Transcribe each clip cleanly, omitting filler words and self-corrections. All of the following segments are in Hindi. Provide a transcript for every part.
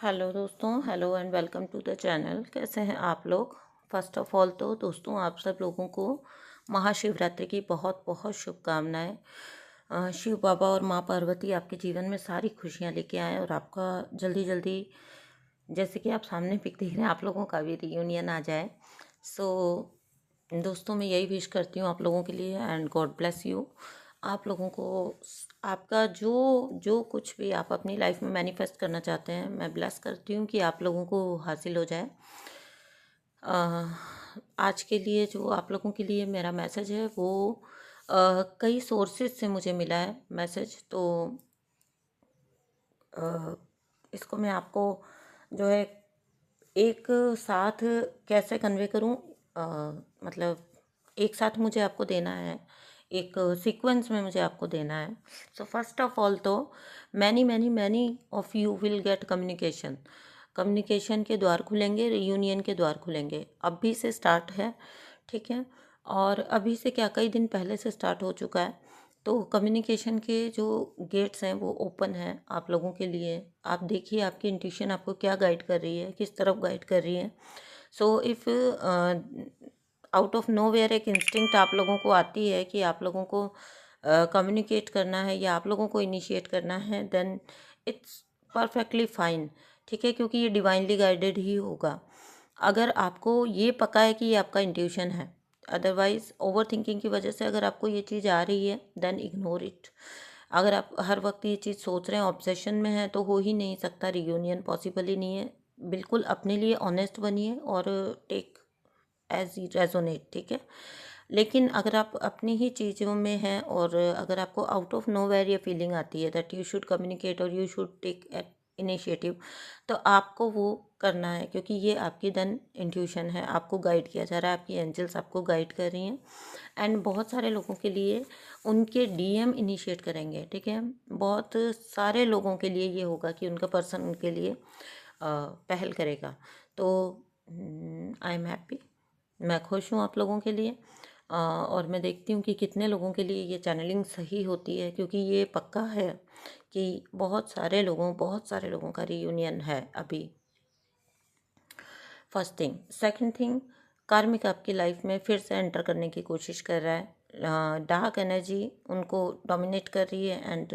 हेलो दोस्तों, hello and welcome to the channel. कैसे हैं आप लोग? फर्स्ट ऑफ ऑल तो दोस्तों आप सब लोगों को महाशिवरात्रि की बहुत बहुत शुभकामनाएं। शिव बाबा और माँ पार्वती आपके जीवन में सारी खुशियां लेके आए और आपका जल्दी जल्दी, जैसे कि आप सामने पिक देख रहे हैं, आप लोगों का भी रियूनियन आ जाए। सो दोस्तों मैं यही विश करती हूँ आप लोगों के लिए एंड गॉड ब्लेस यू। आप लोगों को आपका जो जो कुछ भी आप अपनी लाइफ में मैनिफेस्ट करना चाहते हैं, मैं ब्लेस करती हूँ कि आप लोगों को हासिल हो जाए। आज के लिए जो आप लोगों के लिए मेरा मैसेज है वो कई सोर्सेज से मुझे मिला है मैसेज, तो इसको मैं आपको जो है एक साथ कैसे कन्वे करूं, मतलब एक साथ मुझे आपको देना है, एक सीक्वेंस में मुझे आपको देना है। सो फर्स्ट ऑफ ऑल तो many many many of you will get communication. Communication के द्वार खुलेंगे, रियूनियन के द्वार खुलेंगे। अभी से स्टार्ट है, ठीक है। और अभी से क्या, कई दिन पहले से स्टार्ट हो चुका है। तो कम्युनिकेशन के जो गेट्स हैं वो ओपन हैं आप लोगों के लिए। आप देखिए आपकी इंट्यूशन आपको क्या गाइड कर रही है, किस तरफ गाइड कर रही है। So if out of nowhere एक इंस्टिंक्ट आप लोगों को आती है कि आप लोगों को कम्युनिकेट करना है या आप लोगों को इनिशिएट करना है, देन इट्स परफेक्टली फाइन, ठीक है, क्योंकि ये डिवाइनली गाइडेड ही होगा। अगर आपको ये पता है कि ये आपका इंट्यूशन है, अदरवाइज ओवर थिंकिंग की वजह से अगर आपको ये चीज़ आ रही है देन इग्नोर इट। अगर आप हर वक्त ये चीज़ सोच रहे हैं, ऑब्सेशन में है, तो हो ही नहीं सकता, रियूनियन पॉसिबल ही नहीं है। बिल्कुल अपने लिए ऑनेस्ट बनिए और टेक एज रेजोनेट, ठीक है। लेकिन अगर आप अपनी ही चीज़ों में हैं और अगर आपको आउट ऑफ नो वेयर ये फीलिंग आती है दैट यू शुड कम्युनिकेट और यू शुड टेक इनिशिएटिव, तो आपको वो करना है, क्योंकि ये आपकी देन इंट्यूशन है, आपको गाइड किया जा रहा है, आपकी एंजल्स आपको गाइड कर रही हैं। एंड बहुत सारे लोगों के लिए उनके डीएम इनिशिएट करेंगे, ठीक है। बहुत सारे लोगों के लिए ये होगा कि उनका पर्सन उनके लिए पहल करेगा। तो आई एम हैप्पी, मैं खुश हूँ आप लोगों के लिए। और मैं देखती हूँ कि कितने लोगों के लिए ये चैनलिंग सही होती है, क्योंकि ये पक्का है कि बहुत सारे लोगों का रियूनियन है अभी। First thing. सेकंड थिंग, कार्मिक आपकी लाइफ में फिर से एंटर करने की कोशिश कर रहा है। डार्क एनर्जी उनको डोमिनेट कर रही है and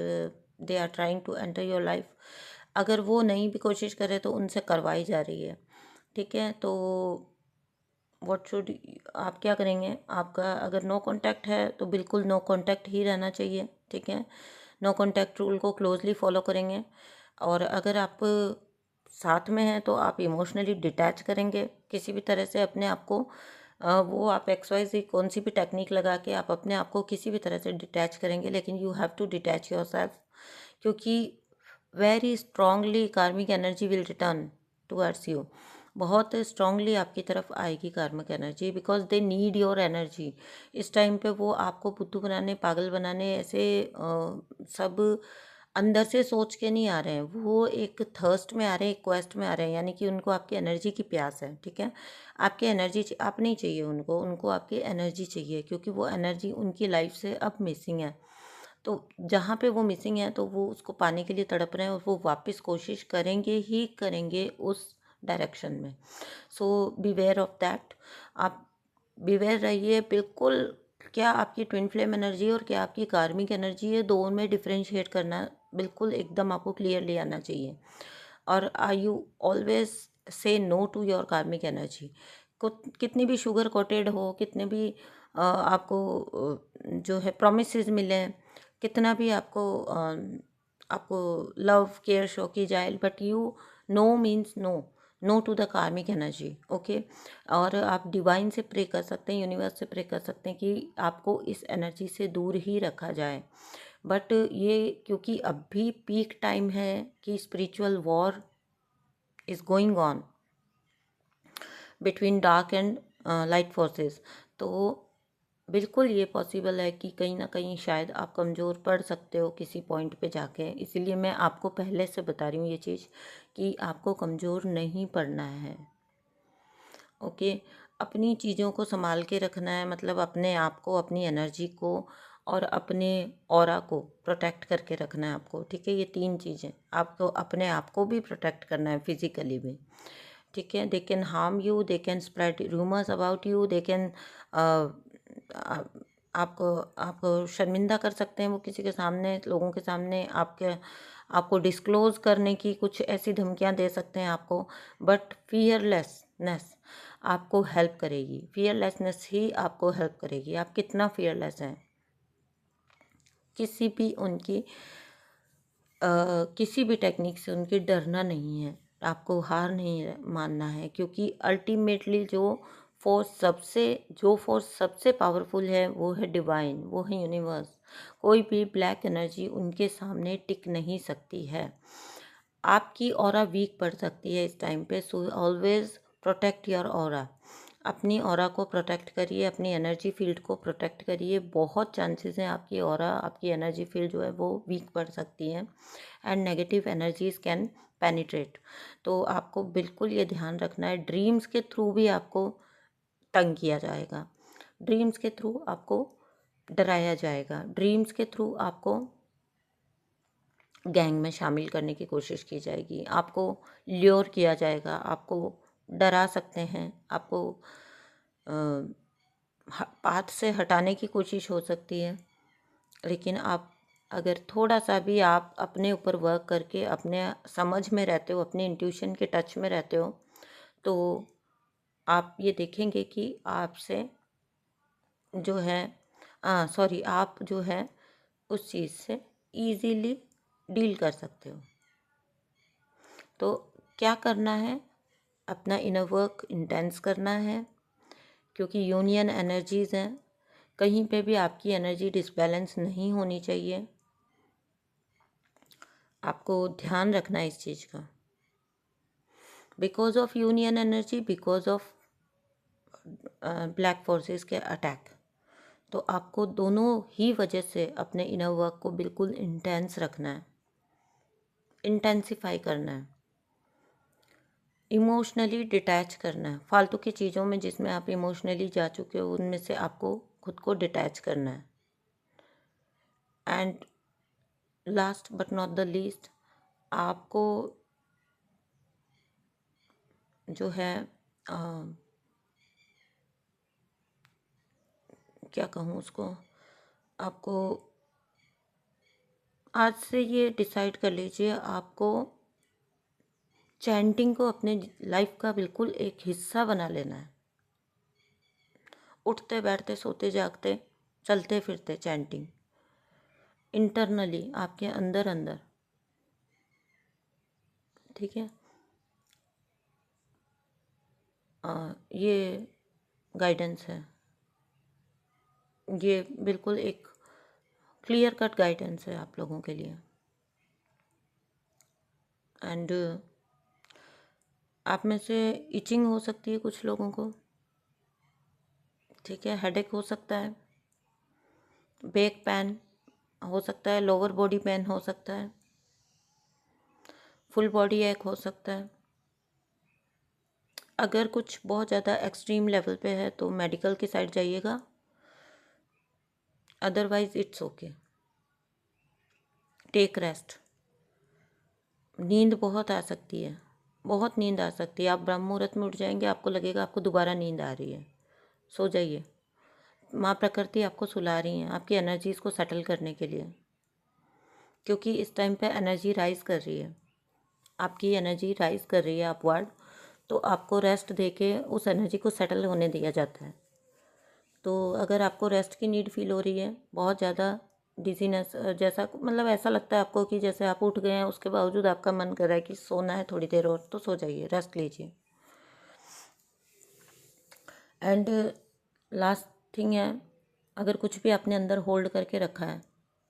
they are trying to enter your life. अगर वो नहीं भी कोशिश करे तो उनसे करवाई जा रही है, ठीक है। तो व्हाट शुड, आप क्या करेंगे? आपका अगर नो कांटेक्ट है तो बिल्कुल नो कांटेक्ट ही रहना चाहिए, ठीक है। नो कांटेक्ट रूल को क्लोजली फॉलो करेंगे। और अगर आप साथ में हैं तो आप इमोशनली डिटैच करेंगे किसी भी तरह से अपने आप को। वो आप XYZ कौन सी भी टेक्निक लगा के आप अपने आप को किसी भी तरह से डिटैच करेंगे, लेकिन you have to detach yourself, क्योंकि very strongly karmic energy will return towards you. बहुत स्ट्रांगली आपकी तरफ आएगी karmic energy, because they need your energy. इस टाइम पे वो आपको बुद्धू बनाने, पागल बनाने, ऐसे सब अंदर से सोच के नहीं आ रहे हैं। वो एक थर्स्ट में आ रहे हैं, एक क्वेस्ट में आ रहे हैं, यानी कि उनको आपकी एनर्जी की प्यास है, ठीक है। आपकी एनर्जी आप नहीं चाहिए उनको, उनको आपकी एनर्जी चाहिए, क्योंकि वो एनर्जी उनकी लाइफ से अब मिसिंग है। तो जहाँ पे वो मिसिंग है तो वो उसको पाने के लिए तड़प रहे हैं और वो वापस कोशिश करेंगे ही करेंगे उस डायरेक्शन में। सो बीवेयर ऑफ दैट। आप बीवेयर रहिए बिल्कुल। क्या आपकी ट्विन फ्लेम एनर्जी और क्या आपकी कार्मिक एनर्जी है, दोनों में डिफ्रेंशिएट करना बिल्कुल एकदम आपको क्लियरली आना चाहिए। और are you always say no to your karmic energy. कितनी भी शुगर कोटेड हो, कितने भी आपको जो है प्रोमिसेस मिले, कितना भी आपको लव केयर शो की जाए, but you no means no, no to the karmic energy, okay. और आप डिवाइन से प्रे कर सकते हैं, यूनिवर्स से प्रे कर सकते हैं कि आपको इस एनर्जी से दूर ही रखा जाए। बट ये क्योंकि अभी पीक टाइम है कि spiritual war is going on between dark and light forces, तो बिल्कुल ये पॉसिबल है कि कहीं ना कहीं शायद आप कमज़ोर पड़ सकते हो किसी पॉइंट पे जाके। इसीलिए मैं आपको पहले से बता रही हूँ ये चीज़ कि आपको कमज़ोर नहीं पड़ना है, ओके। अपनी चीज़ों को संभाल के रखना है, मतलब अपने आप को, अपनी एनर्जी को, और अपने ऑरा को प्रोटेक्ट करके रखना है आपको, ठीक है। ये 3 चीज़ें आपको, अपने आप को भी प्रोटेक्ट करना है फिजिकली भी, ठीक है। They can harm you, they can spread rumours about you, they can आपको आपको शर्मिंदा कर सकते हैं वो किसी के सामने, लोगों के सामने आपको डिस्क्लोज करने की कुछ ऐसी धमकियां दे सकते हैं आपको। बट फियरलेसनेस आपको हेल्प करेगी, फियरलेसनेस ही आपको हेल्प करेगी। आप कितना फियरलेस हैं, किसी भी उनकी किसी भी टेक्निक से उनकी डरना नहीं है, आपको हार नहीं मानना है, क्योंकि अल्टीमेटली जो फोर्स सबसे पावरफुल है वो है डिवाइन, वो है यूनिवर्स। कोई भी ब्लैक एनर्जी उनके सामने टिक नहीं सकती है। आपकी ऑरा वीक पड़ सकती है इस टाइम पे, so always protect your aura. अपनी ऑरा को प्रोटेक्ट करिए, अपनी एनर्जी फील्ड को प्रोटेक्ट करिए। बहुत चांसेस हैं आपकी ऑरा, आपकी एनर्जी फील्ड जो है वो वीक पड़ सकती है and negative energies can penetrate. तो आपको बिल्कुल ये ध्यान रखना है। ड्रीम्स के थ्रू भी आपको तंग किया जाएगा, ड्रीम्स के थ्रू आपको डराया जाएगा, ड्रीम्स के थ्रू आपको गैंग में शामिल करने की कोशिश की जाएगी, आपको ल्योर किया जाएगा, आपको डरा सकते हैं, आपको पाथ से हटाने की कोशिश हो सकती है। लेकिन आप अगर थोड़ा सा भी आप अपने ऊपर वर्क करके अपने समझ में रहते हो, अपने इंट्यूशन के टच में रहते हो, तो आप ये देखेंगे कि आपसे जो है आप जो है उस चीज़ से इजीली डील कर सकते हो। तो क्या करना है, अपना इनर वर्क इंटेंस करना है, क्योंकि यूनियन एनर्जीज़ हैं, कहीं पे भी आपकी एनर्जी डिसबैलेंस नहीं होनी चाहिए। आपको ध्यान रखना है इस चीज़ का। Because of union energy, because of black forces के अटैक, तो आपको दोनों ही वजह से अपने इनर वर्क को बिल्कुल इंटेंस रखना है, इंटेंसिफाई करना है, इमोशनली डिटैच करना है। फालतू की चीज़ों में जिसमें आप इमोशनली जा चुके हो उनमें से आपको खुद को डिटैच करना है। And last but not the least, आपको जो है क्या कहूँ उसको, आपको आज से ये डिसाइड कर लीजिए, आपको चैंटिंग को अपने लाइफ का बिल्कुल एक हिस्सा बना लेना है। उठते बैठते सोते जागते चलते फिरते चैंटिंग इंटरनली आपके अंदर अंदर, ठीक है। ये गाइडेंस है, ये बिल्कुल एक क्लियर कट गाइडेंस है आप लोगों के लिए। एंड आप में से इचिंग हो सकती है कुछ लोगों को, ठीक है, हेडेक हो सकता है, बैक पेन हो सकता है, लोअर बॉडी पेन हो सकता है, फुल बॉडी एक हो सकता है। अगर कुछ बहुत ज़्यादा एक्सट्रीम लेवल पे है तो मेडिकल की साइड जाइएगा, otherwise it's okay, take rest. नींद बहुत आ सकती है, बहुत नींद आ सकती है, आप ब्रह्म मुहूर्त में उठ जाएंगे, आपको लगेगा आपको दोबारा नींद आ रही है। सो जाइए, माँ प्रकृति आपको सुला रही हैं आपकी एनर्जीज़ को सेटल करने के लिए, क्योंकि इस टाइम पे एनर्जी राइज कर रही है, आपकी एनर्जी राइज कर रही है अपवर्ड। तो आपको रेस्ट दे के उस एनर्जी को सेटल होने दिया जाता है। तो अगर आपको रेस्ट की नीड फील हो रही है, बहुत ज़्यादा डिजीनेस जैसा, मतलब ऐसा लगता है आपको कि जैसे आप उठ गए हैं उसके बावजूद आपका मन कर रहा है कि सोना है थोड़ी देर और, तो सो जाइए, रेस्ट लीजिए। एंड लास्ट थिंग है, अगर कुछ भी आपने अंदर होल्ड करके रखा है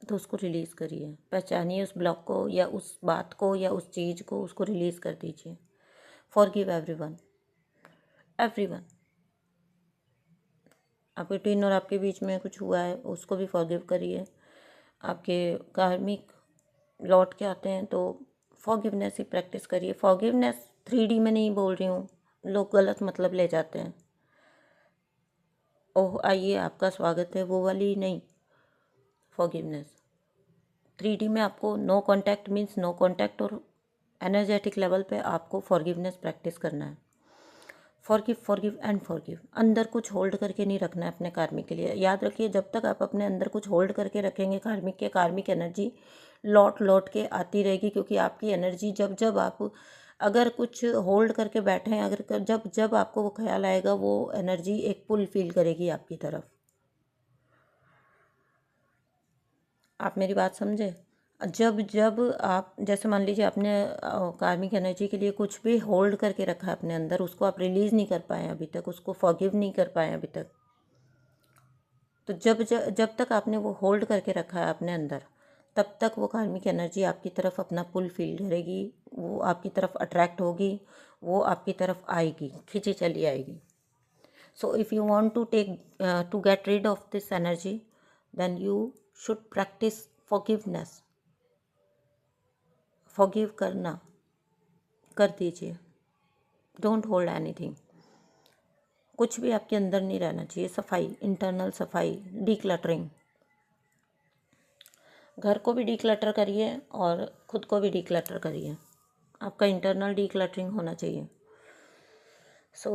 तो उसको रिलीज़ करिए, पहचानिए उस ब्लॉक को या उस बात को या उस चीज़ को, उसको रिलीज़ कर दीजिए। Forgive everyone, everyone. आपके ट्विन और आपके बीच में कुछ हुआ है उसको भी फॉरगिव करिए। आपके कार्मिक लौट के आते हैं तो फॉरगिवनेस ही प्रैक्टिस करिए। फॉरगिवनेस 3D में नहीं बोल रही हूँ, लोग गलत मतलब ले जाते हैं, ओह आइए आपका स्वागत है, वो वाली नहीं। फॉरगिवनेस। 3D में आपको no contact means no contact, और एनर्जेटिक लेवल पे आपको फॉरगिवनेस प्रैक्टिस करना है। Forgive forgive and forgive. अंदर कुछ होल्ड करके नहीं रखना है अपने कार्मिक के लिए। याद रखिए, जब तक आप अपने अंदर कुछ होल्ड करके रखेंगे कार्मिक एनर्जी लौट लौट के आती रहेगी, क्योंकि आपकी एनर्जी जब जब आप अगर कुछ होल्ड करके बैठे हैं, अगर जब जब आपको वो ख्याल आएगा, वो एनर्जी एक पुल फील करेगी आपकी तरफ। आप मेरी बात समझे? जब जब आप जैसे मान लीजिए आपने कार्मिक एनर्जी के लिए कुछ भी होल्ड करके रखा है अपने अंदर, उसको आप रिलीज़ नहीं कर पाए अभी तक, उसको फॉरगिव नहीं कर पाए अभी तक, तो जब तक आपने वो होल्ड करके रखा है अपने अंदर, तब तक वो कार्मिक एनर्जी आपकी तरफ अपना पुल फील करेगी, वो आपकी तरफ अट्रैक्ट होगी, वो आपकी तरफ आएगी, खींची चली आएगी। So if you want to to get rid of this energy, then you should practice forgiveness. Forgive करना कर दीजिए। Don't hold anything. कुछ भी आपके अंदर नहीं रहना चाहिए। सफाई, इंटरनल सफाई, डीक्लटरिंग। घर को भी डीक्लटर करिए और खुद को भी डीक्लटर करिए। आपका इंटरनल डीक्लटरिंग होना चाहिए। So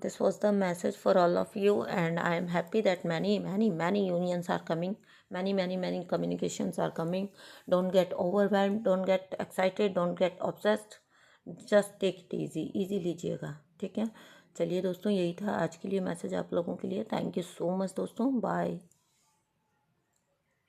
this was the message for all of you, and I am happy that many unions are coming, many communications are coming. Don't get overwhelmed, don't get excited, don't get obsessed, just take it easy लीजिएगा, ठीक है। चलिए दोस्तों, यही था आज के लिए मैसेज आप लोगों के लिए। थैंक यू सो मच दोस्तों, बाय।